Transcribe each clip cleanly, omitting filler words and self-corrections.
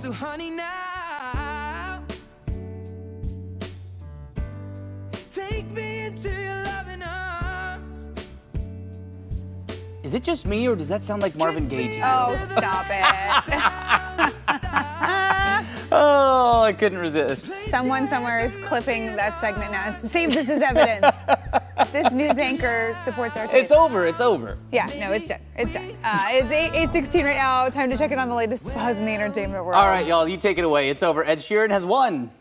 So honey, now take me into your loving arms. Is it just me, or does that sound like Marvin Gaye to you? Oh, stop it. Oh, I couldn't resist. Someone somewhere is clipping that segment now. Save this as evidence. This news anchor supports our case. It's over. It's over. Yeah, no, it's done. It's done. It's 8:16 right now. Time to check in on the latest buzz in the entertainment world. All right, y'all, you take it away. It's over. Ed Sheeran has won.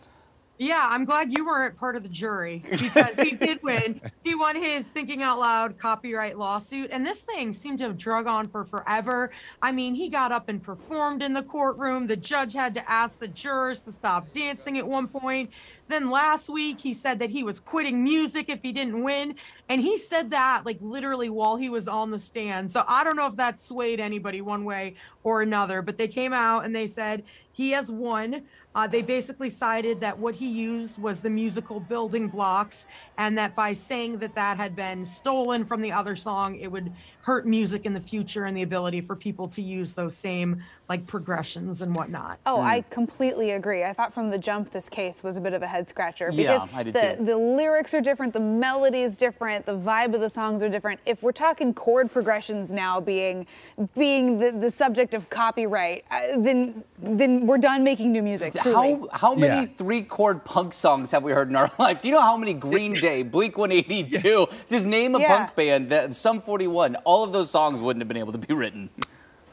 Yeah, I'm glad you weren't part of the jury because he did win. He won his Thinking Out Loud copyright lawsuit, and this thing seemed to have drug on for forever. I mean, he got up and performed in the courtroom. The judge had to ask the jurors to stop dancing at one point. Then last week, he said that he was quitting music if he didn't win. And he said that like literally while he was on the stand. So I don't know if that swayed anybody one way or another, but they came out and they said he has won. They basically cited that what he used was the musical building blocks, and that by saying that that had been stolen from the other song, it would hurt music in the future and the ability for people to use those same like progressions and whatnot. Oh, I completely agree. I thought from the jump this case was a bit of a head scratcher because I did too. the lyrics are different, the melody is different, the vibe of the songs are different. If we're talking chord progressions now being the subject of copyright, then we're done making new music. How many three-chord punk songs have we heard in our life? Do you know how many Green Day, Blink 182? Just name a punk band, that Sum 41. All of those songs wouldn't have been able to be written.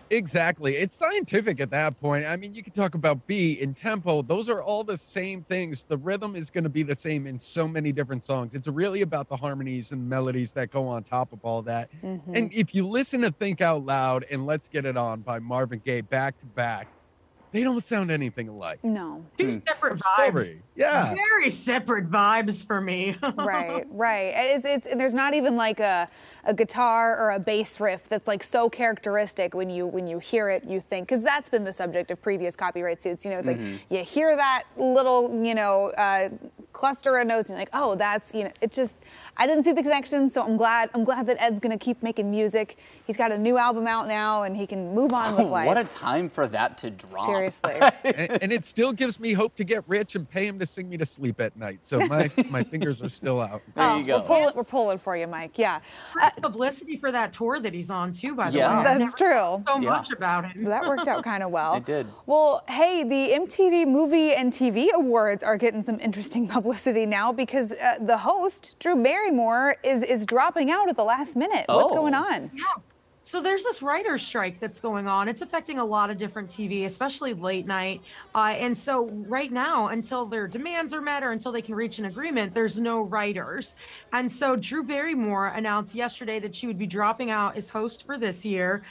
Exactly. It's scientific at that point. I mean, you can talk about beat and tempo. Those are all the same things. The rhythm is going to be the same in so many different songs. It's really about the harmonies and melodies that go on top of all that. And if you listen to Think Out Loud and Let's Get It On by Marvin Gaye back to back, they don't sound anything alike. No. Two separate vibes. Sorry. Yeah. Very separate vibes for me. Right. It's there's not even like a guitar or a bass riff that's like so characteristic when you hear it, you think, because that's been the subject of previous copyright suits. You know, it's like you hear that little, cluster of notes and you're like, oh, that's, it just, I didn't see the connection, so I'm glad that Ed's gonna keep making music. He's got a new album out now and he can move on with life. What a time for that to drop. Seriously. and it still gives me hope to get rich and pay him to sing me to sleep at night. So my fingers are still out. There you go. We're pulling for you, Mike. Yeah. Publicity for that tour that he's on too, by the way. That's true. So much about him. That worked out kind of well. It did. Well, hey, the MTV Movie and TV Awards are getting some interesting publicity now because the host, Drew Barrymore, is dropping out at the last minute. What's going on? Yeah. So there's this writer's strike that's going on. It's affecting a lot of different TV, especially late night. And so right now, until their demands are met or until they can reach an agreement, there's no writers. And so Drew Barrymore announced yesterday that she would be dropping out as host for this year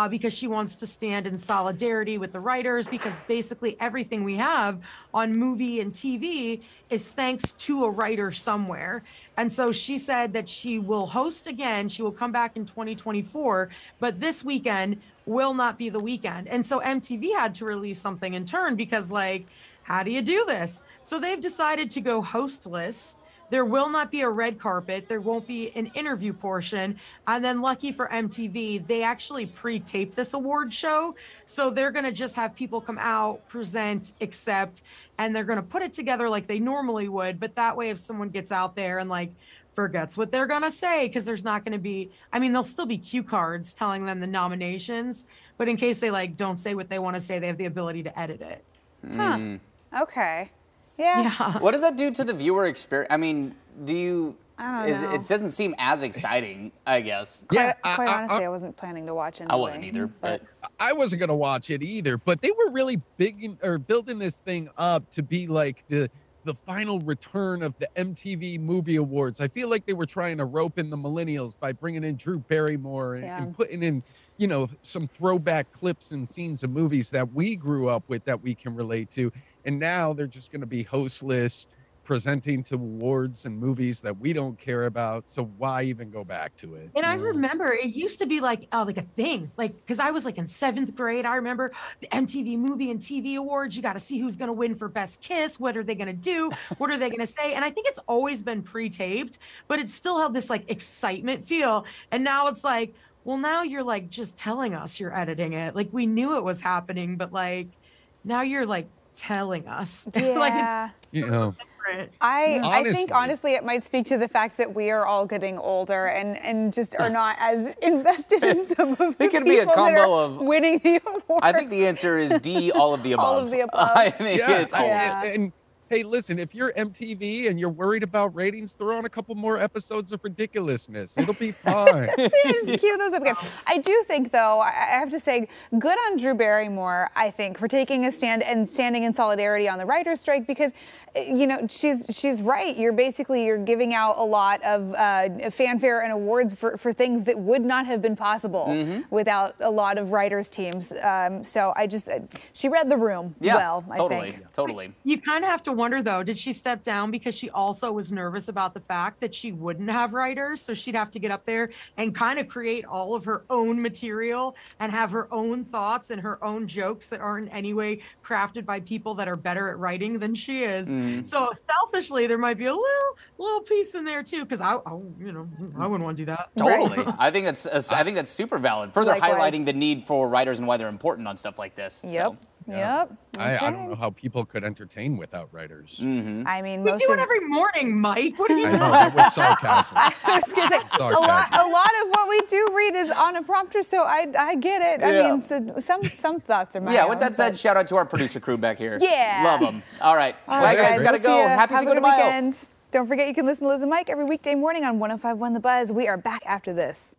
because she wants to stand in solidarity with the writers, because basically everything we have on movie and TV is thanks to a writer somewhere. And so she said that she will host again. She will come back in 2024, but this weekend will not be the weekend. And so MTV had to release something in turn because, like, how do you do this? So they've decided to go hostless. There will not be a red carpet. There won't be an interview portion. And then lucky for MTV, they actually pre-taped this award show. So they're going to just have people come out, present, accept, and they're going to put it together like they normally would. But that way, if someone gets out there and like forgets what they're going to say, because there's not going to be, I mean, there'll still be cue cards telling them the nominations. But in case they like don't say what they want to say, they have the ability to edit it. Huh. Okay. Yeah. What does that do to the viewer experience? I mean, I don't know. It doesn't seem as exciting, I guess. Quite honestly, I wasn't planning to watch it. I wasn't either, but I wasn't going to watch it either. But they were really building this thing up to be like the final return of the MTV Movie Awards. I feel like they were trying to rope in the millennials by bringing in Drew Barrymore and putting in, some throwback clips and scenes of movies that we grew up with that we can relate to. And now they're just going to be hostless, presenting to awards and movies that we don't care about. So why even go back to it? And I remember it used to be like a thing, like, because I was like in 7th grade. I remember the MTV Movie and TV Awards. You got to see who's going to win for Best Kiss. What are they going to do? What are they going to say? And I think it's always been pre-taped, but it still had this like excitement feel. And now it's like, well, now you're like just telling us you're editing it. Like we knew it was happening, but like, now you're like telling us. Yeah. Like it's You know, different. I think Honestly. honestly it might speak to the fact that we are all getting older and just are not as invested in some of the It could be a people that combo are of- winning the award. I think the answer is D, all of the above. All of the above. I think yeah, it's all Yeah. and hey, listen, if you're MTV and you're worried about ratings, throw on a couple more episodes of ridiculousness. It'll be fine. Yeah, just cue those up again. I do think, though, I have to say, good on Drew Barrymore, I think, for taking a stand and standing in solidarity on the writer's strike because, you know, she's right. You're giving out a lot of fanfare and awards for things that would not have been possible without a lot of writers' teams. So she read the room well, I think. Totally. You kind of have to wonder, though, did she step down because she also was nervous about the fact that she wouldn't have writers? So she'd have to get up there and kind of create all of her own material and have her own thoughts and her own jokes that aren't in any way crafted by people that are better at writing than she is. So selfishly, there might be a little piece in there, too, because I wouldn't want to do that. Totally. I think that's super valid. Further Likewise. highlighting the need for writers and why they're important on stuff like this. Yep. So. Yep. I don't Okay. know how people could entertain without writers. I mean, We most do of it every morning, Mike. What are you I know, talking that was sarcasm. I was gonna say Sarcasm. a lot of what we do read is on a prompter, so I get it. I Yeah. mean, so some thoughts are my Yeah, own, with that said, shout out to our producer crew back here. Yeah. Love them. All right. All Bye, right, guys. Gotta we'll go. see ya. Happy Have a Cinco de good Mayo. weekend. Don't forget you can listen to Liz and Mike every weekday morning on 105.1 The Buzz. We are back after this.